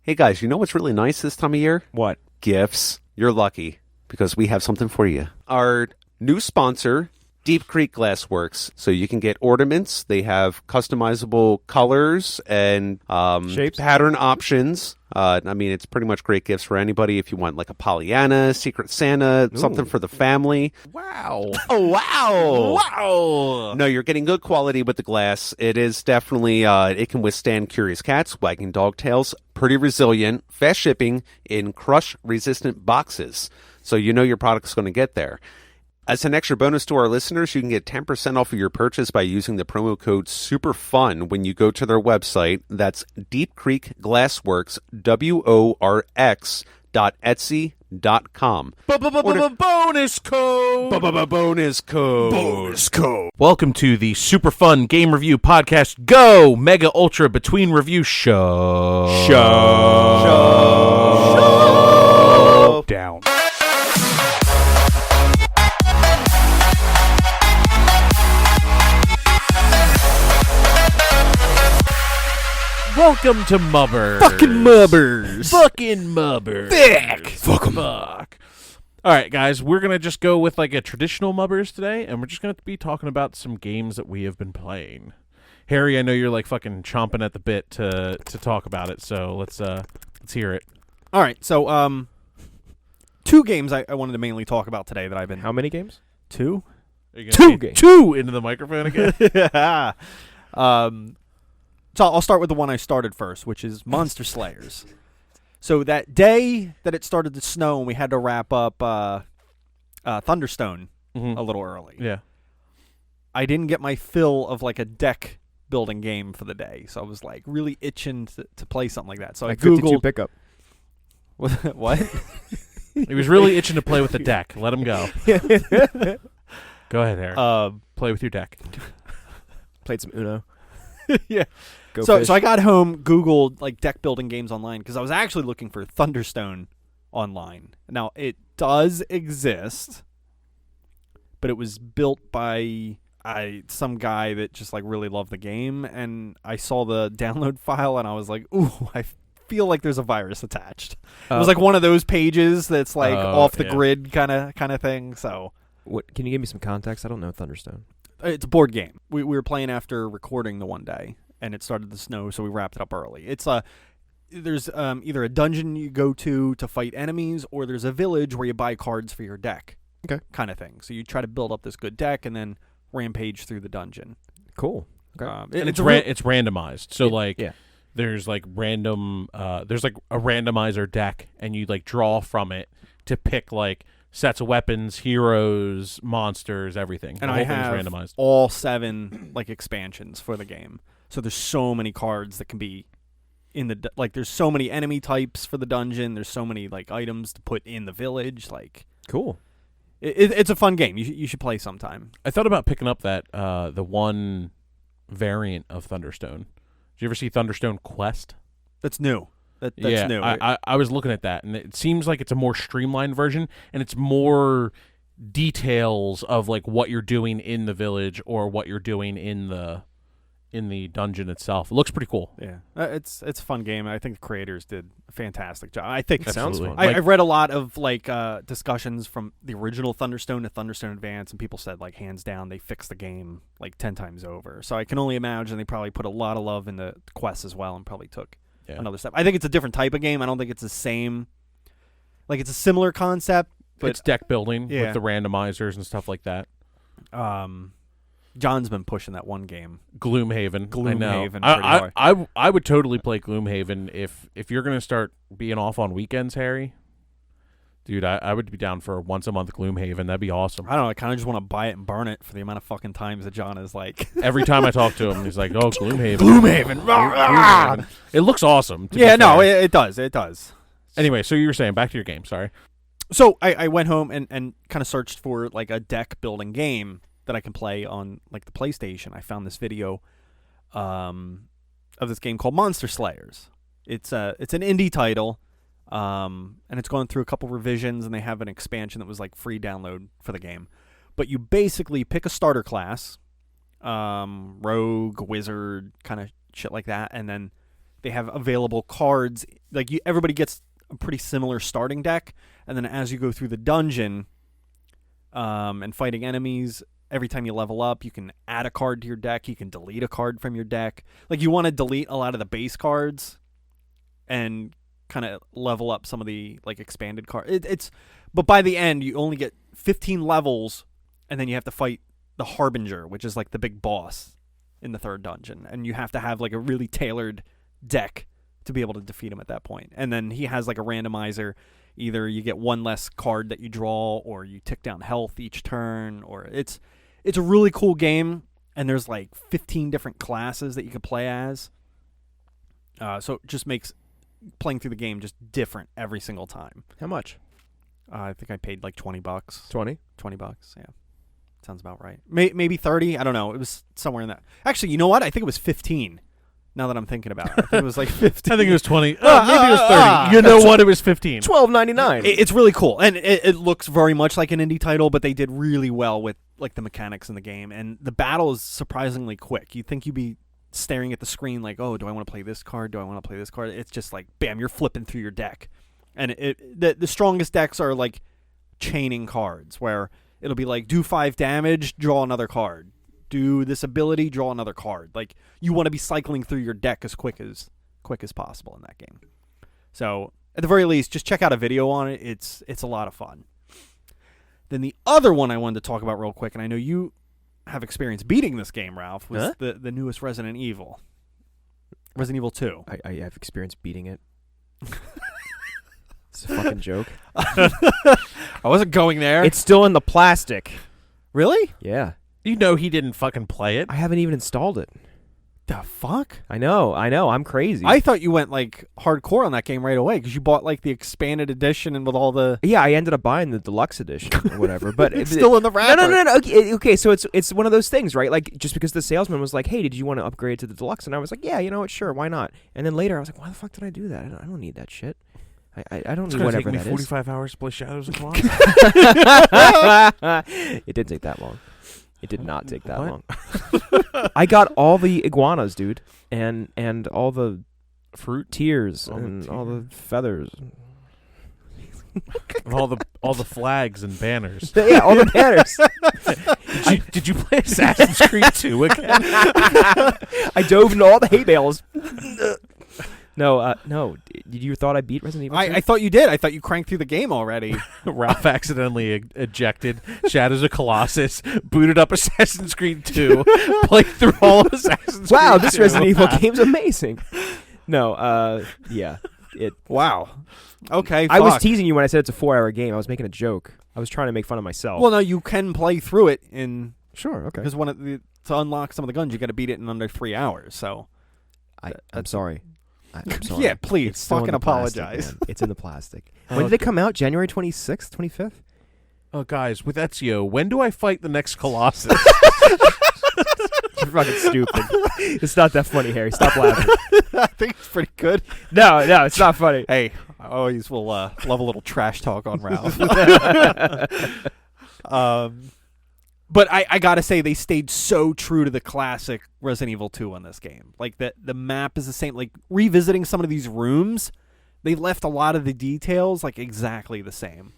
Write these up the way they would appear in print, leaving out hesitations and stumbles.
Hey guys, you know what's really nice this time of year? What? Gifts. You're lucky because we have something for you. Our new sponsor, Deep Creek Glassworks. So you can get ornaments. They have customizable colors and Shapes? pattern options. It's pretty much great gifts for anybody if you want like a Pollyanna, Secret Santa, something for the family. Wow. Oh, wow. Wow. No, you're getting good quality with the glass. It is definitely, it can withstand curious cats, wagging dog tails, pretty resilient, fast shipping in crush-resistant boxes. So you know your product's going to get there. As an extra bonus to our listeners, you can get 10% off of your purchase by using the promo code SUPERFUN when you go to their website. That's Deep Creek Glassworks, WORX.etsy.com. Bonus code. Bonus code. Bonus code. Welcome to the super fun game review podcast. Go Mega Ultra Between Review Show. Down. Welcome to MUBRS. Fucking MUBRS. Fucking MUBRS. Thick. Fuck 'em. Fuck. All right, guys, we're going to just go with like a traditional MUBRS today, and we're just going to be talking about some games that we have been playing. Harry, I know you're like fucking chomping at the bit to talk about it, so let's hear it. All right, so two games I wanted to mainly talk about today that I've been... How many games? Two? Are you gonna Two say games. two into the microphone again. Yeah. So I'll start with the one I started first, which is Monster Slayers. So that day that it started to snow and we had to wrap up Thunderstone a little early. Yeah. I didn't get my fill of like a deck building game for the day, so I was like really itching to play something like that. So Like I googled 52 pickup. what? He was really itching to play with the deck. Let him go. Go ahead, Harry. Play with your deck. Played some Uno. Yeah. Go So fish. I got home, Googled like deck building games online because I was actually looking for Thunderstone online. Now it does exist, but it was built by some guy that just like really loved the game, and I saw the download file and I was like, ooh, I feel like there's a virus attached. It was like one of those pages that's like off the grid kind of thing. So What? Can you give me some context? I don't know Thunderstone. it's a board game. We were playing after recording the one day, and it started to snow, so we wrapped it up early. It's there's either a dungeon you go to fight enemies, or there's a village where you buy cards for your deck. Okay. Kind of thing. So you try to build up this good deck and then rampage through the dungeon. Cool. Okay. And it's randomized. So there's like random there's like a randomizer deck, and you like draw from it to pick like sets of weapons, heroes, monsters, everything. And the I whole have thing's randomized. all 7 like expansions for the game. So there's so many cards that can be in the like. There's so many enemy types for the dungeon. There's so many like items to put in the village. Like Cool. it's a fun game. You should play sometime. I thought about picking up that the one variant of Thunderstone. Did you ever see Thunderstone Quest? That's new. That's yeah, new. I was looking at that, and it seems like it's a more streamlined version, and it's more details of like what you're doing in the village or what you're doing in the dungeon itself. It looks pretty cool. Yeah, it's a fun game. I think the creators did a fantastic job. I think It sounds fun. I've read a lot of like discussions from the original Thunderstone to Thunderstone Advance, and people said like hands down they fixed the game like 10 times over. So I can only imagine they probably put a lot of love in the quest as well, and probably took another step. I think it's a different type of game. I don't think it's the same. Like it's a similar concept, but It's deck building Yeah. with the randomizers and stuff like that. John's been pushing that one game. Gloomhaven. I know. Gloomhaven pretty I would totally play Gloomhaven if you're gonna start being off on weekends, Harry. Dude, I would be down for a once a month Gloomhaven. That'd be awesome. I don't know. I kind of just want to buy it and burn it for the amount of fucking times that John is like. Every time I talk to him, he's like, "Oh, Gloomhaven." Gloomhaven. It looks awesome. Yeah, no, it does. It does. Anyway, so you were saying, back to your game. Sorry. So I went home and kind of searched for like a deck building game that I can play on like the PlayStation. I found this video of this game called Monster Slayers. It's an indie title, and it's going through a couple revisions, and they have an expansion that was like free download for the game. But you basically pick a starter class, rogue, wizard, kind of shit like that, and then they have available cards. Like everybody gets a pretty similar starting deck, and then as you go through the dungeon and fighting enemies, every time you level up, you can add a card to your deck. You can delete a card from your deck. Like you want to delete a lot of the base cards and kind of level up some of the like expanded cards. But by the end, you only get 15 levels, and then you have to fight the Harbinger, which is like the big boss in the third dungeon, and you have to have like a really tailored deck to be able to defeat him at that point. And then he has like a randomizer. Either you get one less card that you draw, or you tick down health each turn, or it's a really cool game, and there's like 15 different classes that you can play as. So it just makes playing through the game just different every single time. How much? I think I paid like $20. 20? $20, yeah. Sounds about right. Maybe 30. I don't know. It was somewhere in that. Actually, you know what? I think it was 15. Now that I'm thinking about it, I think it was like 15. I think it was 20. Maybe it was 30. You know what? It was 15. $12.99. It's really cool, and it looks very much like an indie title, but they did really well with like the mechanics in the game, and the battle is surprisingly quick. You'd think you'd be staring at the screen like, oh, do I want to play this card? Do I want to play this card? It's just like, bam, you're flipping through your deck, and the strongest decks are like chaining cards, where it'll be like, do 5 damage, draw another card. Do this ability, draw another card. Like, you want to be cycling through your deck as quick as possible in that game. So, at the very least, just check out a video on it. It's a lot of fun. Then the other one I wanted to talk about real quick, and I know you have experience beating this game, Ralph, was the newest Resident Evil. Resident Evil 2. I have experience beating it. It's a fucking joke. I wasn't going there. It's still in the plastic. Really? Yeah. You know he didn't fucking play it. I haven't even installed it. The fuck? I know. I'm crazy. I thought you went like hardcore on that game right away because you bought like the expanded edition and with all the. Yeah, I ended up buying the deluxe edition or whatever, but it's still in the wrapper. No. Okay, so it's one of those things, right? Like just because the salesman was like, "Hey, did you want to upgrade to the deluxe?" and I was like, "Yeah, you know what? Sure, why not?" And then later I was like, "Why the fuck did I do that? I don't need that shit. I don't need whatever take me that 45 hours to play Shadows of Colossus. It didn't take that long. It did not take that long. I got all the iguanas, dude, and all the fruit tiers and all the feathers. And all the flags and banners. Yeah, all the banners. Did you play Assassin's Creed 2 again? I dove into all the hay bales. No. Did you thought I beat Resident Evil 2? I thought you did. I thought you cranked through the game already. Ralph accidentally ejected Shadows of Colossus, booted up Assassin's Creed 2, played through all of Assassin's Creed 2. Wow, this Resident Evil game's amazing. No, yeah. Wow. Okay, I was fuck. teasing you when I said it's a 4-hour game. I was making a joke. I was trying to make fun of myself. Well, no, you can play through it in. Sure, okay. Because to unlock some of the guns, you got to beat it in under 3 hours. So. I'm sorry. I'm sorry. Yeah, please, It's still fucking in the plastic, apologize. man. It's in the plastic. When did it come out? January 26th, 25th? Oh, guys, with Ezio, when do I fight the next Colossus? You're fucking stupid. It's not that funny, Harry. Stop laughing. I think it's pretty good. No, it's not funny. Hey, I always will love a little trash talk on Ralph. But I gotta say, they stayed so true to the classic Resident Evil 2 on this game. Like, the map is the same. Like, revisiting some of these rooms, they left a lot of the details, like, exactly the same.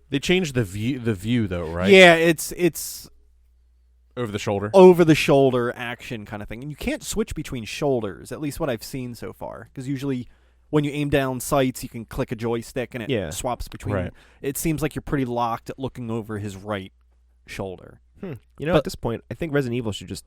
They changed the view though, right? Yeah, it's over the shoulder. Over the shoulder action kind of thing. And you can't switch between shoulders, at least what I've seen so far. Because usually when you aim down sights, you can click a joystick and it swaps between. Right. It seems like you're pretty locked at looking over his right shoulder. You know, at this point, I think Resident Evil should just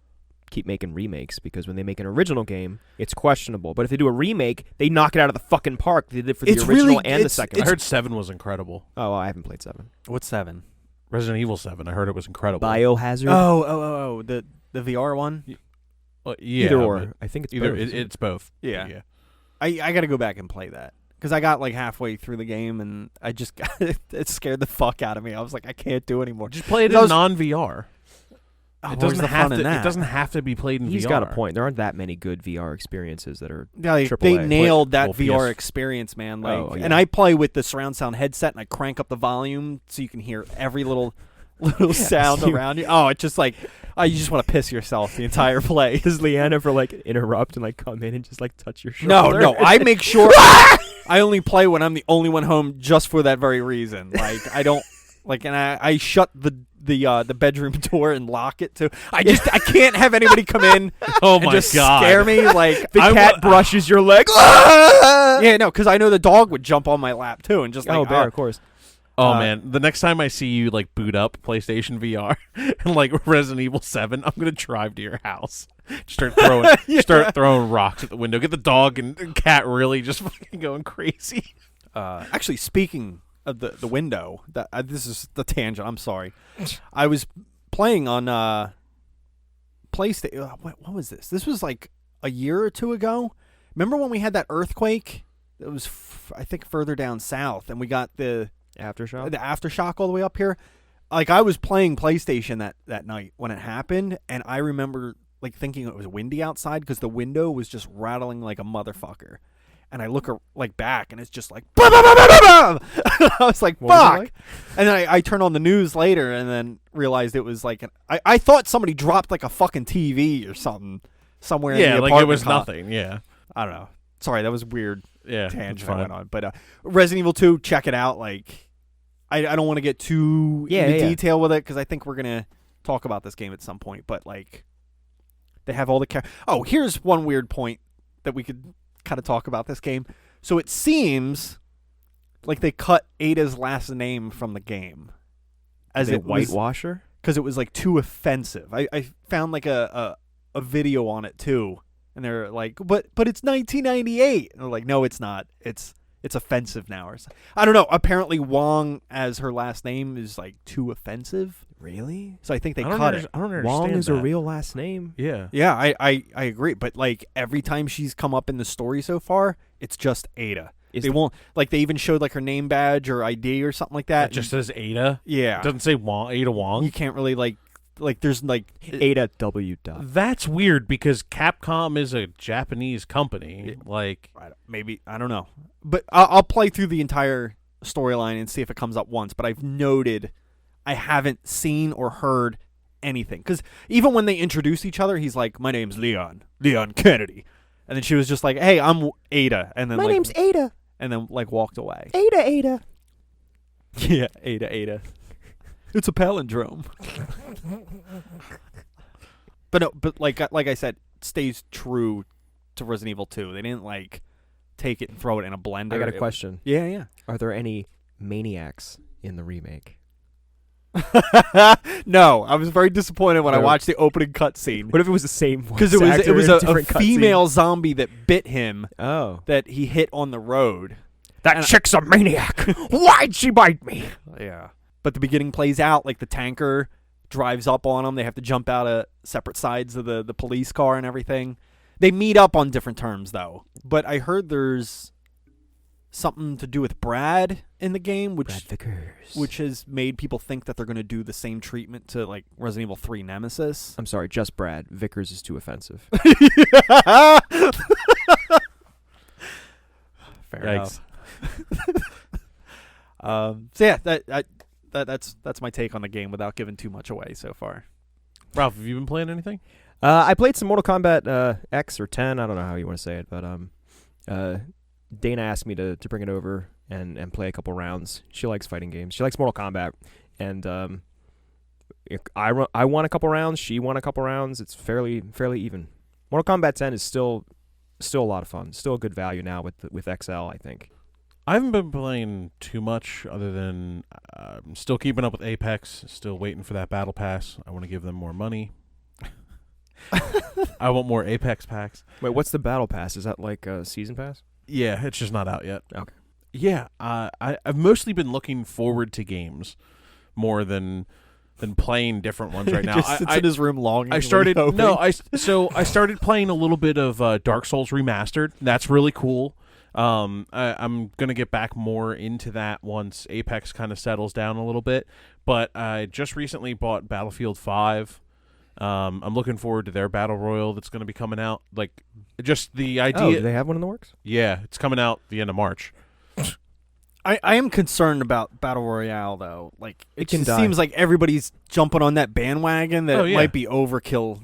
keep making remakes, because when they make an original game, it's questionable. But if they do a remake, they knock it out of the fucking park. They did for the original and the second. I heard 7 was incredible. Oh, I haven't played 7. What's 7? Resident Evil 7. I heard it was incredible. Biohazard. Oh, the VR one. Yeah, either or. I think it's either. both. It's both. Yeah. I got to go back and play that. Because I got like halfway through the game and I just got it scared the fuck out of me. I was like, I can't do it anymore. Just play it in non-VR. Oh, It doesn't have to be played in VR. He's got a point. There aren't that many good VR experiences that are they AAA. nailed that Well, VR PS experience, man. Like, Oh, yeah. and I play with the surround sound headset and I crank up the volume so you can hear every little little sound around you. Oh, it's just like you just want to piss yourself the entire play. Does Leanne ever like interrupt and like come in and just like touch your No, shoulder? no. I make sure I only play when I'm the only one home, just for that very reason. Like I don't like, and I shut the bedroom door and lock it too. I can't have anybody come in Oh and my just god! scare me. Like The cat brushes your leg. yeah, no, because I know the dog would jump on my lap too and just like Bear, of course. Oh man, the next time I see you like boot up PlayStation VR and like Resident Evil 7, I'm gonna drive to your house, start throwing rocks at the window, get the dog and cat really just fucking going crazy. Actually, speaking of the window, this is the tangent. I'm sorry. I was playing on PlayStation. What was this? This was like a year or two ago. Remember when we had that earthquake? It was I think further down south, and we got the aftershock all the way up here. Like I was playing PlayStation that night when it happened, and I remember like thinking it was windy outside because the window was just rattling like a motherfucker. And I look like back, and it's just like, bah, bah, bah, bah, bah, bah. I was like, fuck. And then I turn on the news later, and then realized it was like, I thought somebody dropped like a fucking TV or something somewhere. Yeah, in the like apartment it was nothing. Yeah, I don't know. Sorry, that was weird. Yeah, Tangent I went on. But Resident Evil 2, check it out. Like, I don't want to get too into detail with it because I think we're gonna talk about this game at some point. But like, they have all the here's one weird point that we could kind of talk about this game. So it seems like they cut Ada's last name from the game as it whitewasher because it was like too offensive. I found like a video on it too, and they're like, but it's 1998, and they're like, no, it's not. It's offensive now, or something. I don't know. Apparently, Wong as her last name is like too offensive. Really? So I think they cut it. I don't understand. Wong is that. a real last name. Yeah. Yeah, I agree. But like every time she's come up in the story so far, it's just Ada. They won't like they even showed like her name badge or ID or something like that. It just says Ada. Yeah, It doesn't say Wong. Ada Wong. you can't really like there's like Ada W. Dot. That's weird because Capcom is a Japanese company. Like maybe I don't know, but I'll play through the entire storyline and see if it comes up once. But I've noted I haven't seen or heard anything because even when they introduce each other, he's like, "My name's Leon Kennedy," and then she was just like, "Hey, I'm Ada," and then My name's Ada. and then like walked away. Ada. Yeah, Ada. It's a palindrome. But no, but like I said, it stays true to Resident Evil 2. They didn't like take it and throw it in a blender. I got a question. Yeah. Are there any maniacs in the remake? No, I was very disappointed when I watched the opening cutscene. What if it was the same voice Because it was actor in a different female zombie that bit him Oh. that he hit on the road. That chick's a maniac. Why'd she bite me? Yeah. But the beginning plays out like the tanker drives up on them. They have to jump out of separate sides of the police car and everything. They meet up on different terms, though. But I heard there's something to do with Brad in the game, which has made people think that they're going to do the same treatment to like Resident Evil 3 Nemesis. I'm sorry, just Brad. Vickers is too offensive. Fair Yikes. enough. So yeah, that's my take on the game without giving too much away so far. Ralph, have you been playing anything? I played some Mortal Kombat X or 10. I don't know how you want to say it, but Dana asked me to bring it over and play a couple rounds. She likes fighting games. She likes Mortal Kombat, and I won a couple rounds. She won a couple rounds. It's fairly even. Mortal Kombat 10 is still a lot of fun. Still a good value now with XL, I think. I haven't been playing too much other than I'm still keeping up with Apex, still waiting for that battle pass. I want to give them more money. I want more Apex packs. Wait, what's the battle pass? Is that like a season pass? Yeah, it's just not out yet. Okay. Yeah, I've mostly been looking forward to games more than playing different ones right now. Just sits in his room longing. I started I started playing a little bit of Dark Souls Remastered. That's really cool. I'm gonna get back more into that once Apex kind of settles down a little bit. But I just recently bought Battlefield 5. I'm looking forward to their battle royale that's going to be coming out. Like, just the idea. Oh, do they have one in the works? Yeah, it's coming out the end of March. I am concerned about Battle Royale, though. Like, it can just die. seems like everybody's jumping on that bandwagon that Oh, it yeah. might be overkill.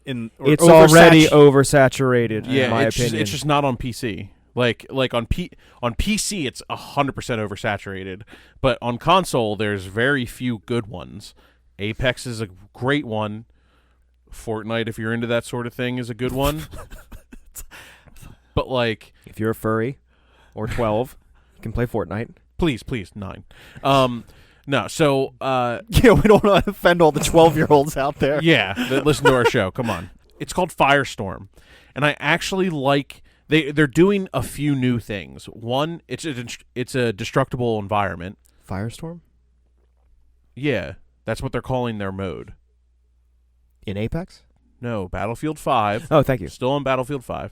It's already oversaturated, in Yeah, my it's opinion. just not on PC. Like on PC, it's 100% oversaturated. But on console, there's very few good ones. Apex is a great one. Fortnite, if you're into that sort of thing, is a good one. But like, If you're a furry or 12, you can play Fortnite. please, 9. No, so Yeah, we don't want to offend all the 12-year-olds out there. yeah, listen to our show. Come on. It's called Firestorm, and I actually like they're doing a few new things. One, it's a destructible environment. Firestorm? Yeah, that's what they're calling their mode. In Apex? No, Battlefield 5. Oh, thank you. Still on Battlefield 5.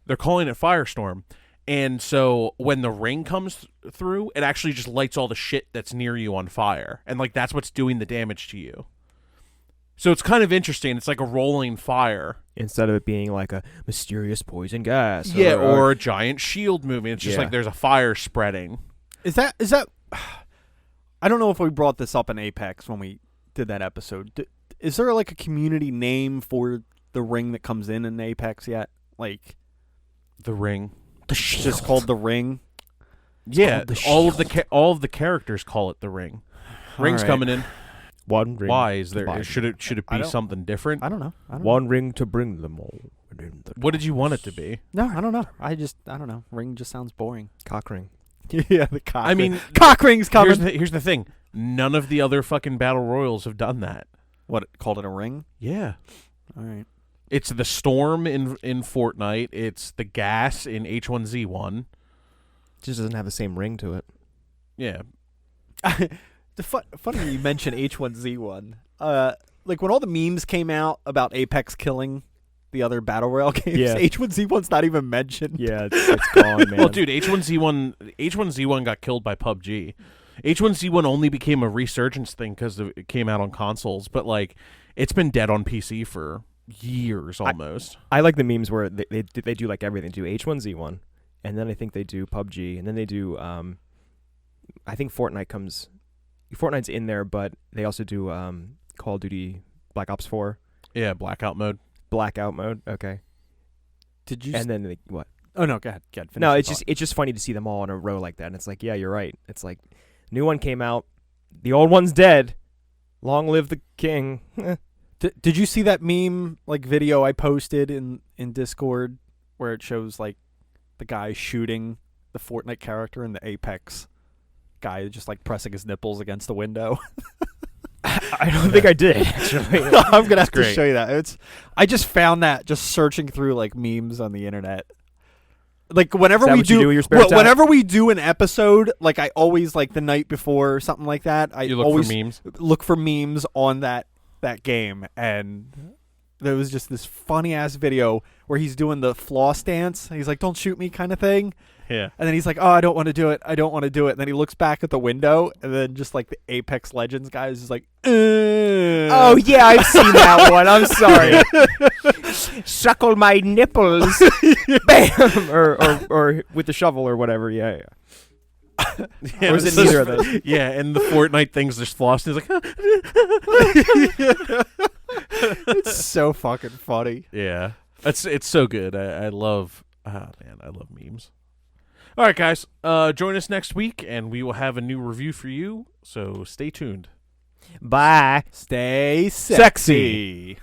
They're calling it Firestorm. And so when the ring comes through, it actually just lights all the shit that's near you on fire. And like that's what's doing the damage to you. So it's kind of interesting. It's like a rolling fire. Instead of it being like a mysterious poison gas. Yeah, or a giant shield moving. It's just Yeah. like there's a fire spreading. Is that? I don't know if we brought this up in Apex when we did that episode. Is there like a community name for the ring that comes in Apex yet? Like The ring. it's just called the ring. Yeah, called the all of the characters call it the ring. Ring's right. coming in. one ring. Why is there? bind Should it I be don't- something different? I don't know. One ring to bring them all. within the What did you want it to be? No, I don't know. I don't know. Ring just sounds boring. cock ring. Yeah, the cock. I mean, cock ring's coming. here's the thing. None of the other fucking battle royals have done that. What, called it a ring? Yeah. All right. It's the storm in Fortnite. It's the gas in H1Z1. It just doesn't have the same ring to it. Yeah. Funny you mention H1Z1. Like when all the memes came out about Apex killing the other battle royale games, Yeah. H1Z1's not even mentioned. Yeah, it's gone, man. Well, dude, H1Z1 got killed by PUBG. H1Z1 only became a resurgence thing because it came out on consoles, but like it's been dead on PC for years almost. I like the memes where they do like everything. They do H1Z1, and then I think they do PUBG, and then they do I think Fortnite's in there, but they also do Call of Duty Black Ops 4 Yeah, blackout mode. blackout mode. Okay, Did you? and then what? Oh no, go ahead. Finish No, your it's thought. just funny to see them all in a row like that, and it's like, yeah, you're right. It's like new one came out, the old one's dead. Long live the king. Did you see that meme like video I posted in Discord where it shows like the guy shooting the Fortnite character and the Apex guy just like pressing his nipples against the window? I don't think I did actually. I'm gonna have to great. show you that. I just found that just searching through like memes on the internet. Like whenever Is that we what you do in your spare time? whenever we do an episode, like I always like the night before or something like that. I You look always for memes. look for memes on that game, and there was just this funny ass video where he's doing the floss dance. And he's like, "Don't shoot me," kind of thing. Yeah. And then he's like, "Oh, I don't want to do it. I don't want to do it." And then he looks back at the window, and then just like the Apex Legends guy is just like, Oh yeah, I've seen that one. I'm sorry. Suckle my nipples, bam, or with the shovel or whatever. Yeah. Yeah, Or is it it's neither just- of those? Yeah, and the Fortnite thing's just flossed. He's like, It's so fucking funny. yeah, it's so good. I love. Ah, man, I love memes. All right, guys, join us next week, and we will have a new review for you. So stay tuned. Bye. Stay Sexy. sexy.